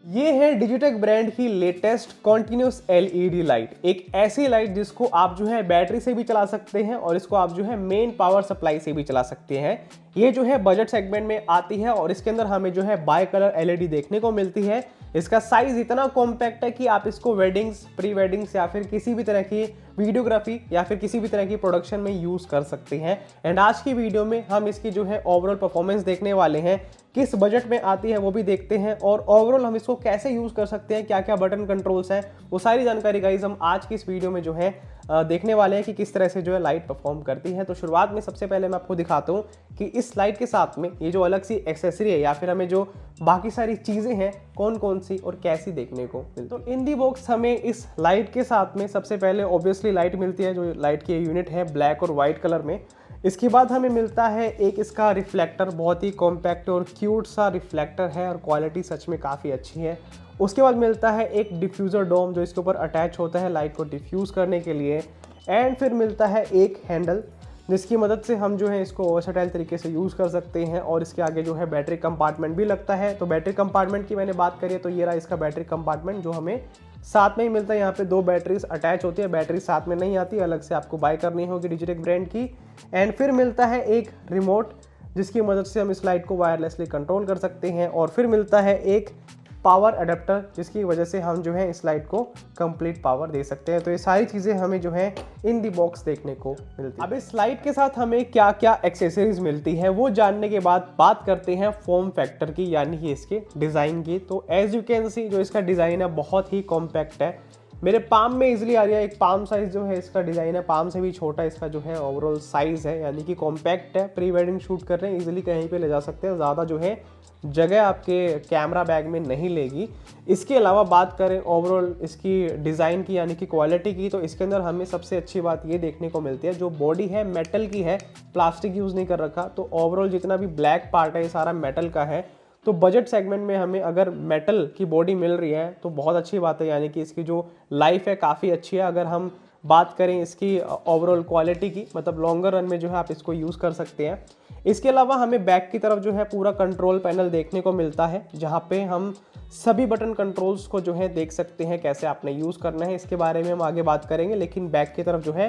ये है डिजिटेक ब्रांड की लेटेस्ट कॉन्टिन्यूस एलईडी लाइट। एक ऐसी लाइट जिसको आप जो है बैटरी से भी चला सकते हैं और इसको आप जो है मेन पावर सप्लाई से भी चला सकते हैं। ये जो है बजट सेगमेंट में आती है और इसके अंदर हमें जो है बाय कलर एलईडी देखने को मिलती है। इसका साइज इतना कॉम्पैक्ट है कि आप इसको वेडिंग्स, प्री वेडिंग्स या फिर किसी भी तरह की वीडियोग्राफी या फिर किसी भी तरह की प्रोडक्शन में यूज कर सकते हैं। एंड आज की वीडियो में हम इसकी जो है ओवरऑल परफॉर्मेंस देखने वाले हैं, किस बजट में आती है वो भी देखते हैं और ओवरऑल हम इसको कैसे यूज कर सकते हैं, क्या क्या बटन कंट्रोल्स हैं, वो सारी जानकारी गाइस हम आज की इस वीडियो में जो है देखने वाले हैं कि किस तरह से जो है लाइट परफॉर्म करती है। तो शुरुआत में सबसे पहले मैं आपको दिखाता हूँ कि इस लाइट के साथ में ये जो अलग सी एक्सेसरी है या फिर हमें जो बाकी सारी चीजें हैं कौन कौन सी और कैसी देखने को मिलती है। तो इन दी बॉक्स हमें इस लाइट के साथ में सबसे पहले ऑब्वियसली लाइट मिलती है, जो लाइट की यूनिट है ब्लैक और व्हाइट कलर में। इसके बाद हमें मिलता है एक इसका रिफ्लेक्टर, बहुत ही कॉम्पैक्ट और क्यूट सा रिफ्लेक्टर है और क्वालिटी सच में काफ़ी अच्छी है। उसके बाद मिलता है एक डिफ्यूज़र डोम जो इसके ऊपर अटैच होता है लाइट को डिफ्यूज़ करने के लिए। एंड फिर मिलता है एक हैंडल जिसकी मदद से हम जो है इसको वर्सेटाइल तरीके से यूज़ कर सकते हैं। और इसके आगे जो है बैटरी कंपार्टमेंट भी लगता है। तो बैटरी कंपार्टमेंट की मैंने बात करी है तो ये रहा इसका बैटरी कंपार्टमेंट जो हमें साथ में ही मिलता है। यहाँ पे दो बैटरीज अटैच होती है, बैटरी साथ में नहीं आती, अलग से आपको बाय करनी होगी डिजिटेक ब्रांड की। एंड फिर मिलता है एक रिमोट जिसकी मदद से हम इस लाइट को वायरलेसली कंट्रोल कर सकते हैं। और फिर मिलता है एक पावर अडेप्टर जिसकी वजह से हम जो है इस लाइट को कंप्लीट पावर दे सकते हैं। तो ये सारी चीज़ें हमें जो है इन दी बॉक्स देखने को मिलती है। अब इस लाइट के साथ हमें क्या क्या एक्सेसरीज मिलती है वो जानने के बाद बात करते हैं फॉर्म फैक्टर की, यानी कि इसके डिज़ाइन की। तो एज यू कैन सी जो इसका डिज़ाइन है बहुत ही कॉम्पैक्ट है, मेरे पाम में इजीली आ रही है। एक पाम साइज जो है इसका डिज़ाइन है, पाम से भी छोटा इसका जो है ओवरऑल साइज है, यानी कि कॉम्पैक्ट है। प्री वेडिंग शूट कर रहे हैं इजीली कहीं पे ले जा सकते हैं, ज़्यादा जो है जगह आपके कैमरा बैग में नहीं लेगी। इसके अलावा बात करें ओवरऑल इसकी डिज़ाइन की यानी कि क्वालिटी की, तो इसके अंदर हमें सबसे अच्छी बात ये देखने को मिलती है जो बॉडी है मेटल की है, प्लास्टिक यूज़ नहीं कर रखा। तो ओवरऑल जितना भी ब्लैक पार्ट है ये सारा मेटल का है। तो बजट सेगमेंट में हमें अगर मेटल की बॉडी मिल रही है तो बहुत अच्छी बात है, यानी कि इसकी जो लाइफ है काफ़ी अच्छी है। अगर हम बात करें इसकी ओवरऑल क्वालिटी की, मतलब लॉन्गर रन में जो है आप इसको यूज़ कर सकते हैं। इसके अलावा हमें बैक की तरफ जो है पूरा कंट्रोल पैनल देखने को मिलता है जहाँ पे हम सभी बटन कंट्रोल्स को जो है देख सकते हैं, कैसे आपने यूज़ करना है इसके बारे में हम आगे बात करेंगे। लेकिन बैक की तरफ जो है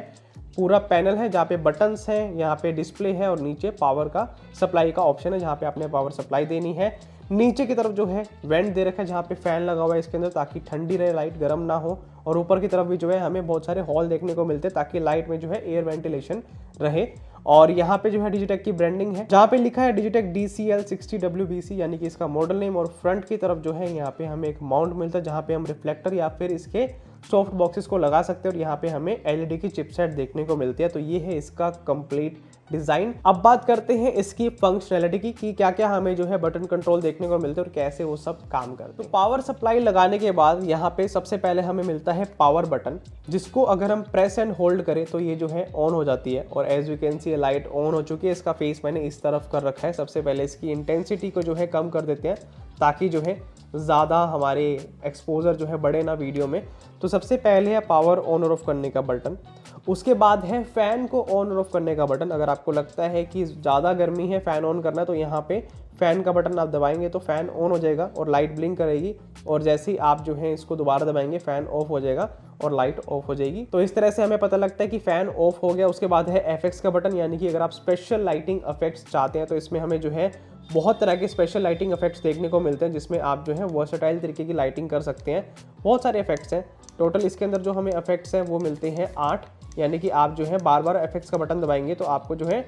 पूरा पैनल है जहाँ पे बटन्स हैं, यहाँ पे डिस्प्ले है और नीचे पावर का सप्लाई का ऑप्शन है जहाँ पे आपने पावर सप्लाई देनी है। नीचे की तरफ जो है वेंट दे रखा है जहाँ पे फैन लगा हुआ है इसके अंदर ताकि ठंडी रहे, लाइट गर्म ना हो। और ऊपर की तरफ भी जो है हमें बहुत सारे हॉल देखने को मिलते हैं ताकि लाइट में जो है एयर वेंटिलेशन रहे। और यहाँ पे जो है डिजिटेक की ब्रांडिंग है जहाँ पे लिखा है डिजिटेक DCL60WBC, यानी कि इसका मॉडल नेम। और फ्रंट की तरफ जो है यहाँ पे हमें एक माउंट मिलता है जहाँ पे हम रिफ्लेक्टर या फिर इसके सॉफ्ट बॉक्सेस को लगा सकते हैं और यहाँ पे हमें एलईडी की चिपसेट देखने को मिलती है। तो ये है इसका कंप्लीट डिज़ाइन। अब बात करते हैं इसकी फंक्शनैलिटी की कि क्या क्या हमें जो है बटन कंट्रोल देखने को मिलते हैं और कैसे वो सब काम करते हैं। तो पावर सप्लाई लगाने के बाद यहाँ पे सबसे पहले हमें मिलता है पावर बटन, जिसको अगर हम प्रेस एंड होल्ड करें तो ये जो है ऑन हो जाती है। और as you can see light on हो चुकी है। इसका फेस मैंने इस तरफ कर रखा है। सबसे पहले इसकी इंटेंसिटी को जो है कम कर देते हैं ताकि जो है ज़्यादा हमारे एक्सपोजर जो है बढ़े ना वीडियो में। तो सबसे पहले है पावर ऑन और ऑफ करने का बटन, उसके बाद है फ़ैन को ऑन और ऑफ करने का बटन। अगर आपको लगता है कि ज़्यादा गर्मी है फ़ैन ऑन करना है तो यहाँ पे फ़ैन का बटन आप दबाएंगे तो फ़ैन ऑन हो जाएगा और लाइट ब्लिंक करेगी। और जैसे ही आप जो है इसको दोबारा दबाएंगे फ़ैन ऑफ हो जाएगा और लाइट ऑफ हो जाएगी। तो इस तरह से हमें पता लगता है कि फ़ैन ऑफ हो गया। उसके बाद है एफएक्स का बटन, यानी कि अगर आप स्पेशल लाइटिंग इफेक्ट्स चाहते हैं तो इसमें हमें जो है बहुत तरह के स्पेशल लाइटिंग इफेक्ट्स देखने को मिलते हैं जिसमें आप जो है वर्सेटाइल तरीके की लाइटिंग कर सकते हैं। बहुत सारे इफेक्ट्स हैं, टोटल इसके अंदर जो हमें इफेक्ट्स हैं वो मिलते हैं 8, यानी कि आप जो है बार बार इफेक्ट्स का बटन दबाएंगे तो आपको जो है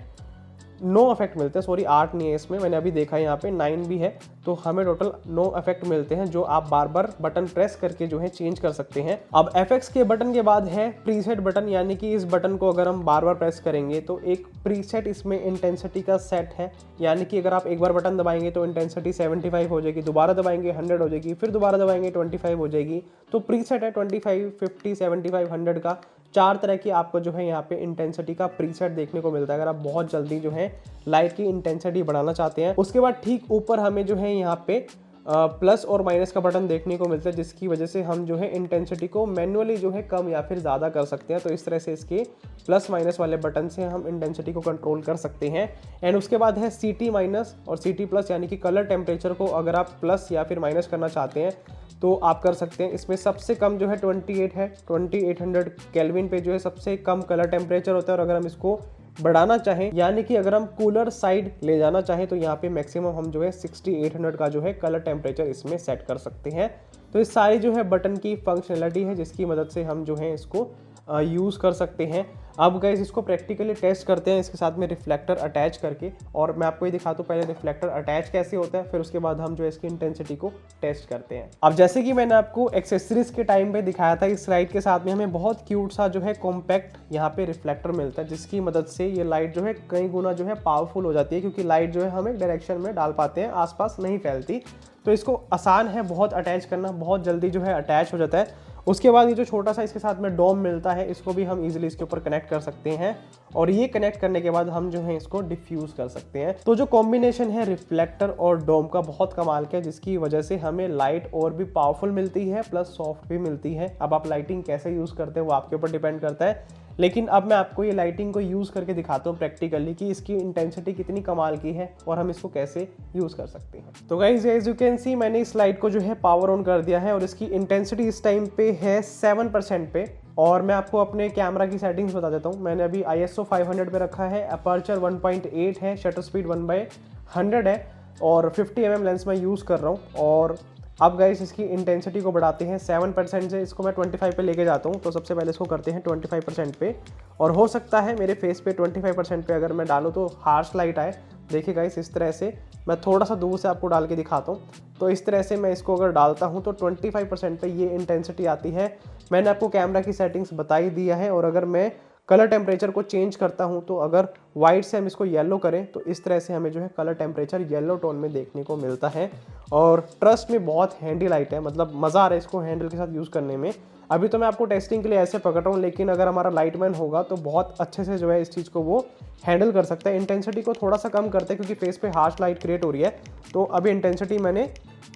9 इफेक्ट मिलते हैं। सॉरी 8 नहीं है इसमें, मैंने अभी देखा है यहाँ पे 9 भी है। तो हमें टोटल 9 इफेक्ट मिलते हैं जो आप बार बार बटन प्रेस करके जो है चेंज कर सकते हैं। अब एफएक्स के बटन के बाद है प्रीसेट बटन, यानी कि इस बटन को अगर हम बार बार प्रेस करेंगे तो एक प्रीसेट इसमें इंटेंसिटी का सेट है, यानी कि अगर आप एक बार बटन दबाएंगे तो इंटेंसिटी 75 हो जाएगी, दोबारा दबाएंगे 100 हो जाएगी, फिर दोबारा दबाएंगे 25 हो जाएगी। तो प्रीसेट है 25, 50, 75, 100 का। 4 तरह की आपको जो है यहाँ पे इंटेंसिटी का प्रीसेट देखने को मिलता है अगर आप बहुत जल्दी जो है लाइट की इंटेंसिटी बढ़ाना चाहते हैं। उसके बाद ठीक ऊपर हमें जो है यहाँ पे प्लस और माइनस का बटन देखने को मिलता है जिसकी वजह से हम जो है इंटेंसिटी को मैन्युअली जो है कम या फिर ज़्यादा कर सकते हैं। तो इस तरह से इसके प्लस माइनस वाले बटन से हम इंटेंसिटी को कंट्रोल कर सकते हैं। एंड उसके बाद है CT माइनस और CT प्लस, यानी कि कलर टेम्परेचर को अगर आप प्लस या फिर माइनस करना चाहते हैं तो आप कर सकते हैं। इसमें सबसे कम जो है 28 है, 2800 केल्विन पे जो है सबसे कम कलर टेम्परेचर होता है। और अगर हम इसको बढ़ाना चाहें, यानी कि अगर हम कूलर साइड ले जाना चाहें, तो यहाँ पे मैक्सिमम हम जो है 6800 का जो है कलर टेम्परेचर इसमें सेट कर सकते हैं। तो इस सारी जो है बटन की फंक्शनलिटी है जिसकी मदद से हम जो है इसको यूज़ कर सकते हैं। अब गाइस इसको प्रैक्टिकली टेस्ट करते हैं इसके साथ में रिफ्लेक्टर अटैच करके, और मैं आपको ये दिखाता हूँ पहले रिफ्लेक्टर अटैच कैसे होता है, फिर उसके बाद हम जो है इसकी इंटेंसिटी को टेस्ट करते हैं। अब जैसे कि मैंने आपको एक्सेसरीज के टाइम पे दिखाया था, इस लाइट के साथ में हमें बहुत क्यूट सा जो है कॉम्पैक्ट यहाँ पे रिफ्लेक्टर मिलता है, जिसकी मदद से ये लाइट जो है कई गुना जो है पावरफुल हो जाती है, क्योंकि लाइट जो है हम एक डायरेक्शन में डाल पाते हैं, आसपास नहीं फैलती। तो इसको आसान है बहुत अटैच करना, बहुत जल्दी जो है अटैच हो जाता है। उसके बाद ये जो छोटा सा इसके साथ में डोम मिलता है, इसको भी हम इजीली इसके ऊपर कनेक्ट कर सकते हैं, और ये कनेक्ट करने के बाद हम जो है इसको डिफ्यूज कर सकते हैं। तो जो कॉम्बिनेशन है रिफ्लेक्टर और डोम का बहुत कमाल का है, जिसकी वजह से हमें लाइट और भी पावरफुल मिलती है प्लस सॉफ्ट भी मिलती है। अब आप लाइटिंग कैसे यूज़ करते हैं वो आपके ऊपर डिपेंड करता है, लेकिन अब मैं आपको ये लाइटिंग को यूज़ करके दिखाता हूँ प्रैक्टिकली कि इसकी इंटेंसिटी कितनी कमाल की है और हम इसको कैसे यूज़ कर सकते हैं। तो guys as you can see मैंने इस लाइट को जो है पावर ऑन कर दिया है और इसकी इंटेंसिटी इस टाइम पे है 7% पे। और मैं आपको अपने कैमरा की सेटिंग्स बता देता हूँ। मैंने अभी ISO 500 पे रखा है, अपर्चर 1.8 है, शटर स्पीड 1/100 है और 50 mm लेंस मैं यूज़ कर रहा हूँ। और अब गाइस इसकी इंटेंसिटी को बढ़ाते हैं 7% से, इसको मैं 25 पे लेके जाता हूँ। तो सबसे पहले इसको करते हैं 25% पे, और हो सकता है मेरे फेस पे 25% पे अगर मैं डालूँ तो हार्श लाइट आए। देखिए गाइस इस तरह से मैं थोड़ा सा दूर से आपको डाल के दिखाता हूँ। तो इस तरह से मैं इसको अगर डालता हूँ तो 25% पे ये इंटेंसिटी आती है। मैंने आपको कैमरा की सेटिंग्स बता ही दिया है। और अगर मैं कलर टेम्परेचर को चेंज करता हूं, तो अगर वाइट से हम इसको येलो करें तो इस तरह से हमें जो है कलर टेम्परेचर येलो टोन में देखने को मिलता है। और ट्रस्ट में बहुत हैंडी लाइट है, मतलब मज़ा आ रहा है इसको हैंडल के साथ यूज़ करने में। अभी तो मैं आपको टेस्टिंग के लिए ऐसे पकड़ रहा हूँ, लेकिन अगर हमारा लाइटमैन होगा तो बहुत अच्छे से जो है इस चीज़ को वो हैंडल कर सकता है। इंटेंसिटी को थोड़ा सा कम करते हैं क्योंकि फेस पे हार्श लाइट क्रिएट हो रही है। तो अभी इंटेंसिटी मैंने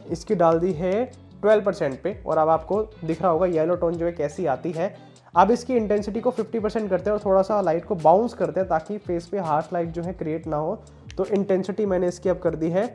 इसकी डाल दी है 12% पे, और अब आपको दिख रहा होगा येलो टोन जो है कैसी आती है। अब इसकी इंटेंसिटी को 50% करते हैं और थोड़ा सा लाइट को बाउंस करते हैं ताकि फेस पे हार्श लाइट जो है क्रिएट ना हो। तो इंटेंसिटी मैंने इसकी अब कर दी है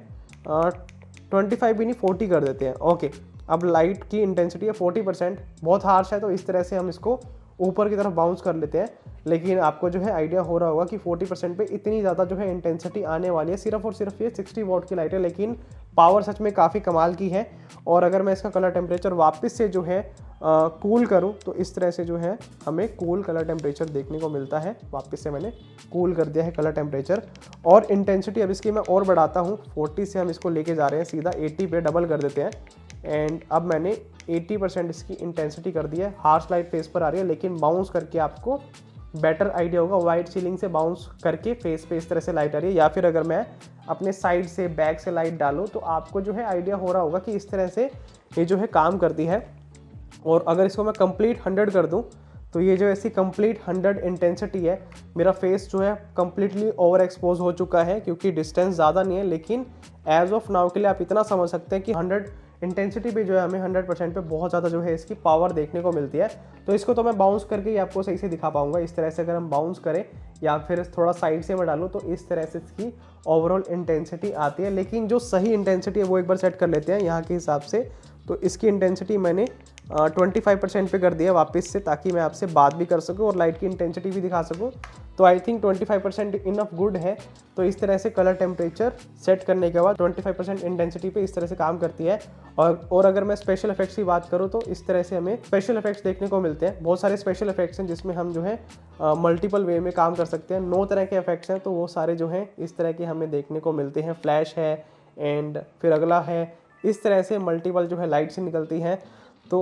25 भी नहीं 40 कर देते हैं। ओके, अब लाइट की इंटेंसिटी है 40%, बहुत हार्श है तो इस तरह से हम इसको ऊपर की तरफ बाउंस कर लेते हैं। लेकिन आपको जो है आइडिया हो रहा होगा कि 40% पे इतनी ज़्यादा जो है इंटेंसिटी आने वाली है। सिर्फ और सिर्फ ये 60 वॉट की लाइट है, लेकिन पावर सच में काफ़ी कमाल की है। और अगर मैं इसका कलर टेम्परेचर वापस से जो है कूल करूं तो इस तरह से जो है हमें कूल कलर टेम्परेचर देखने को मिलता है। वापस से मैंने कूल कर दिया है कलर टेम्परेचर, और इंटेंसिटी अब इसकी मैं और बढ़ाता हूं। 40 से हम इसको लेके जा रहे हैं सीधा 80 पे, डबल कर देते हैं। एंड अब मैंने 80% इसकी इंटेंसिटी कर दी है। हार्श लाइट फेस पर आ रही है, लेकिन बाउंस करके आपको बेटर आइडिया होगा। वाइट सीलिंग से बाउंस करके फेस पे इस तरह से लाइट आ रही है, या फिर अगर मैं अपने साइड से बैक से लाइट डालूँ तो आपको जो है आइडिया हो रहा होगा कि इस तरह से ये जो है काम करती है। और अगर इसको मैं कंप्लीट 100 कर दूं तो ये जो ऐसी कंप्लीट 100 इंटेंसिटी है, मेरा फेस जो है कंप्लीटली ओवर एक्सपोज हो चुका है क्योंकि डिस्टेंस ज़्यादा नहीं है। लेकिन एज ऑफ नाउ के लिए आप इतना समझ सकते हैं कि 100 इंटेंसिटी पे जो है हमें 100% पे बहुत ज़्यादा जो है इसकी पावर देखने को मिलती है। तो इसको तो मैं बाउंस करके ही आपको सही से दिखा पाऊंगा। इस तरह से अगर हम बाउंस करें या फिर थोड़ा साइड से मैं डालूँ तो इस तरह से इसकी ओवरऑल इंटेंसिटी आती है। लेकिन जो सही इंटेंसिटी है वो एक बार सेट कर लेते हैं यहाँ के हिसाब से। तो इसकी इंटेंसिटी मैंने 25% पे कर दिया वापस से, ताकि मैं आपसे बात भी कर सकूं और लाइट की इंटेंसिटी भी दिखा सकूं। तो आई थिंक 25% इनफ गुड है। तो इस तरह से कलर टेम्परेचर सेट करने के बाद 25% इंटेंसिटी पे इस तरह से काम करती है। और अगर मैं स्पेशल इफेक्ट्स की बात करूँ तो इस तरह से हमें स्पेशल इफेक्ट्स देखने को मिलते हैं। बहुत सारे स्पेशल इफेक्ट्स हैं जिसमें हम जो है मल्टीपल वे में काम कर सकते हैं। 9 तरह के इफेक्ट्स हैं, तो वो सारे जो हैं इस तरह के हमें देखने को मिलते हैं। फ्लैश है एंड फिर अगला है, इस तरह से मल्टीपल जो है लाइट से निकलती हैं। तो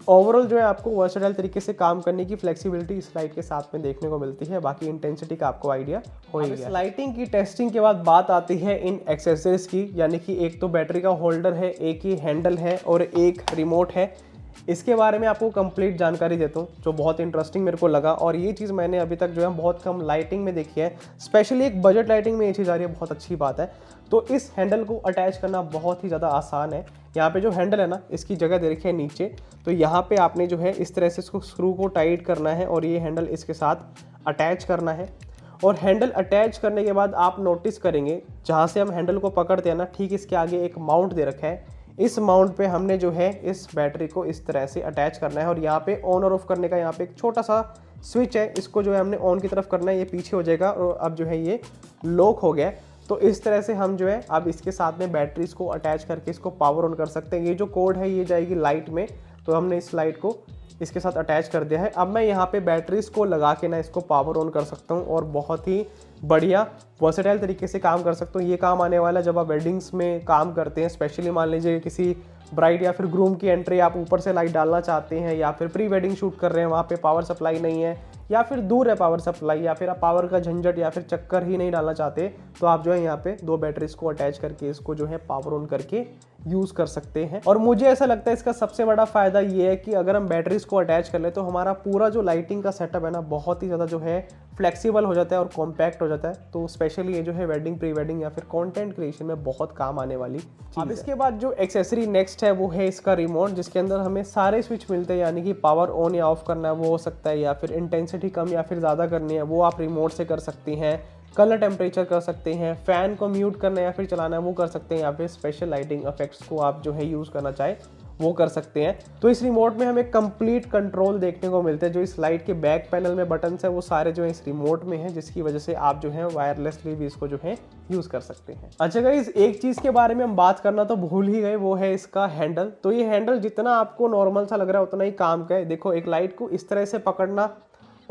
ओवरऑल जो है आपको वर्सेटाइल तरीके से काम करने की फ्लेक्सिबिलिटी इस लाइट के साथ में देखने को मिलती है। बाकी इंटेंसिटी का आपको आइडिया हो ही गया। लाइटिंग की टेस्टिंग के बाद बात आती है इन एक्सेसरीज की, यानी कि एक तो बैटरी का होल्डर है, एक ही हैंडल है और एक रिमोट है। इसके बारे में आपको कंप्लीट जानकारी देता हूँ जो बहुत इंटरेस्टिंग मेरे को लगा, और ये चीज़ मैंने अभी तक जो है बहुत कम लाइटिंग में देखी है। स्पेशली एक बजट लाइटिंग में ये चीज़ आ रही है, बहुत अच्छी बात है। तो इस हैंडल को अटैच करना बहुत ही ज़्यादा आसान है। यहाँ पे जो हैंडल है ना, इसकी जगह दे रखी है नीचे। तो यहाँ पे आपने जो है इस तरह से इसको स्क्रू को टाइट करना है और ये हैंडल इसके साथ अटैच करना है। और हैंडल अटैच करने के बाद आप नोटिस करेंगे जहाँ से हम हैंडल को पकड़ते हैं ना, ठीक इसके आगे एक माउंट दे रखा है। इस माउंट पे हमने जो है इस बैटरी को इस तरह से अटैच करना है और यहाँ पे ऑन और ऑफ करने का यहाँ पे एक छोटा सा स्विच है, इसको जो है हमने ऑन की तरफ करना है, ये पीछे हो जाएगा और अब जो है ये लॉक हो गया। तो इस तरह से हम जो है अब इसके साथ में बैटरीज को अटैच करके इसको पावर ऑन कर सकते हैं। ये जो कोड है ये जाएगी लाइट में, तो हमने इस लाइट को इसके साथ अटैच कर दिया है। अब मैं यहाँ पे बैटरीज को लगा के ना इसको पावर ऑन कर सकता हूँ और बहुत ही बढ़िया वर्सेटाइल तरीके से काम कर सकता हूँ। ये काम आने वाला है जब आप वेडिंग्स में काम करते हैं, स्पेशली मान लीजिए किसी ब्राइड या फिर ग्रूम की एंट्री आप ऊपर से लाइट डालना चाहते हैं, या फिर प्री वेडिंग शूट कर रहे हैं, वहाँ पे पावर सप्लाई नहीं है या फिर दूर है पावर सप्लाई, या फिर आप पावर का झंझट या फिर चक्कर ही नहीं डालना चाहते, तो आप जो है यहाँ पे 2 बैटरीज को अटैच करके इसको जो है पावर ऑन करके यूज़ कर सकते हैं। और मुझे ऐसा लगता है इसका सबसे बड़ा फ़ायदा ये है कि अगर हम बैटरीज को अटैच कर ले तो हमारा पूरा जो लाइटिंग का सेटअप है ना बहुत ही ज़्यादा जो है फ्लेक्सिबल हो जाता है और कॉम्पैक्ट हो जाता है। तो स्पेशली ये जो है वेडिंग, प्री वेडिंग या फिर कंटेंट क्रिएशन में बहुत काम आने वाली चीज़। अब इसके बाद जो एक्सेसरी नेक्स्ट है वो है इसका रिमोट, जिसके अंदर हमें सारे स्विच मिलते हैं, यानी कि पावर ऑन या ऑफ करना है वो हो सकता है, या फिर इंटेंसिटी कम या फिर ज़्यादा करनी है वो आप रिमोट से कर सकती हैं, कलर टेम्परेचर कर सकते हैं, फ़ैन को म्यूट करना या फिर चलाना है वो कर सकते हैं, या फिर स्पेशल लाइटिंग इफेक्ट्स को आप जो है यूज़ करना चाहे वो कर सकते हैं। तो इस रिमोट में हमें कंप्लीट कंट्रोल देखने को मिलता है। जो इस लाइट के बैक पैनल में बटन्स है वो सारे जो है इस रिमोट में है, जिसकी वजह से आप जो है वायरलेसली भी इसको जो है यूज़ कर सकते हैं। अच्छा गाइस, एक चीज़ के बारे में हम बात करना तो भूल ही गए, वो है इसका हैंडल। तो ये हैंडल जितना आपको नॉर्मल सा लग रहा है उतना ही काम का है। देखो, एक लाइट को इस तरह से पकड़ना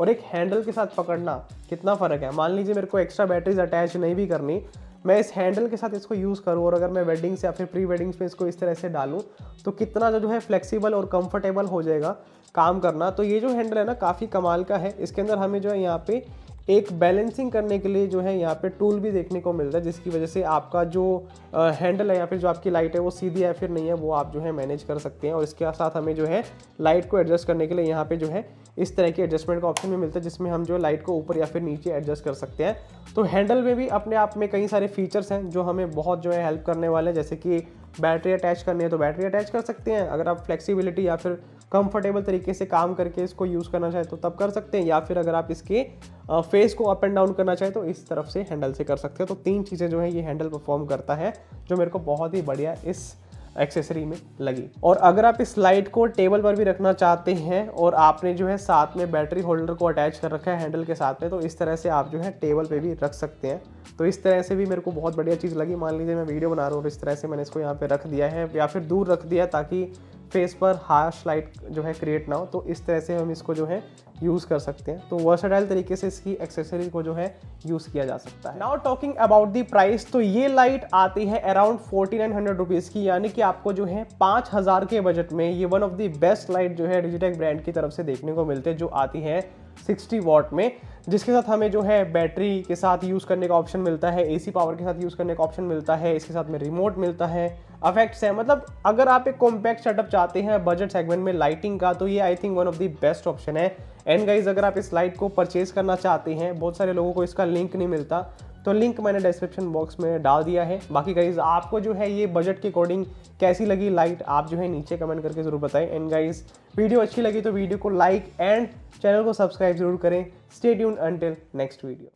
और एक हैंडल के साथ पकड़ना कितना फ़र्क है। मान लीजिए मेरे को एक्स्ट्रा बैटरीज अटैच नहीं भी करनी, मैं इस हैंडल के साथ इसको यूज़ करूँ और अगर मैं वेडिंग्स या फिर प्री वेडिंग्स में इसको इस तरह से डालूँ तो कितना जो है फ्लेक्सिबल और कंफर्टेबल हो जाएगा काम करना। तो ये जो हैंडल है ना काफ़ी कमाल का है। इसके अंदर हमें जो है यहाँ पे एक बैलेंसिंग करने के लिए जो है यहाँ पे टूल भी देखने को मिलता है, जिसकी वजह से आपका जो हैंडल है या फिर जो आपकी लाइट है वो सीधी है फिर नहीं है वो आप जो है मैनेज कर सकते हैं। और इसके साथ हमें जो है लाइट को एडजस्ट करने के लिए यहाँ पे जो है इस तरह के एडजस्टमेंट का ऑप्शन भी मिलता है, जिसमें हम जो लाइट को ऊपर या फिर नीचे एडजस्ट कर सकते हैं। तो हैंडल में भी अपने आप में कई सारे फीचर्स हैं जो हमें बहुत जो है हेल्प करने वाले हैं, जैसे कि बैटरी अटैच करनी है तो बैटरी अटैच कर सकते हैं, अगर आप फ्लेक्सिबिलिटी या फिर कंफर्टेबल तरीके से काम करके इसको यूज़ करना चाहें तो तब कर सकते हैं, या फिर अगर आप इसके फेस को अप एंड डाउन करना चाहें तो इस तरफ से हैंडल से कर सकते हैं। तो 3 चीज़ें जो है ये हैंडल परफॉर्म करता है, जो मेरे को बहुत ही बढ़िया इस एक्सेसरी में लगी। और अगर आप इस लाइट को टेबल पर भी रखना चाहते हैं और आपने जो है साथ में बैटरी होल्डर को अटैच कर रखा है हैंडल के साथ में, तो इस तरह से आप जो है टेबल पे भी रख सकते हैं। तो इस तरह से भी मेरे को बहुत बढ़िया चीज़ लगी। मान लीजिए मैं वीडियो बना रहा हूँ और इस तरह से मैंने इसको यहाँ पे रख दिया है या फिर दूर रख दिया ताकि फेस पर हार्श लाइट जो है क्रिएट ना हो, तो इस तरह से हम इसको जो है यूज़ कर सकते हैं। तो वर्सेटाइल तरीके से इसकी एक्सेसरी को जो है यूज़ किया जा सकता है। Now talking about the price, तो ये लाइट आती है अराउंड 4900 रुपीज़ की, यानी कि आपको जो है 5000 के बजट में ये one of the best light जो है डिजिटेक ब्रांड की तरफ से देखने को मिलते हैं, जो आती है 60 वॉट में, जिसके साथ हमें जो है बैटरी के साथ यूज़ करने का ऑप्शन मिलता है, एसी पावर के साथ यूज़ करने का ऑप्शन मिलता है, इसके साथ में रिमोट मिलता है, इफेक्ट्स है। मतलब अगर आप एक कॉम्पैक्ट सेटअप चाहते हैं बजट सेगमेंट में लाइटिंग का, तो ये I think one of the best option है। एंड गाइज, अगर आप इस लाइट को परचेज करना चाहते हैं, बहुत सारे लोगों को इसका लिंक नहीं मिलता, तो लिंक मैंने डिस्क्रिप्शन बॉक्स में डाल दिया है। बाकी गाइज, आपको जो है ये बजट के अकॉर्डिंग कैसी लगी लाइट, आप जो है नीचे कमेंट करके जरूर बताएं। एंड गाइज, वीडियो अच्छी लगी तो वीडियो को लाइक एंड चैनल को सब्सक्राइब जरूर करें। Stay tuned until next video.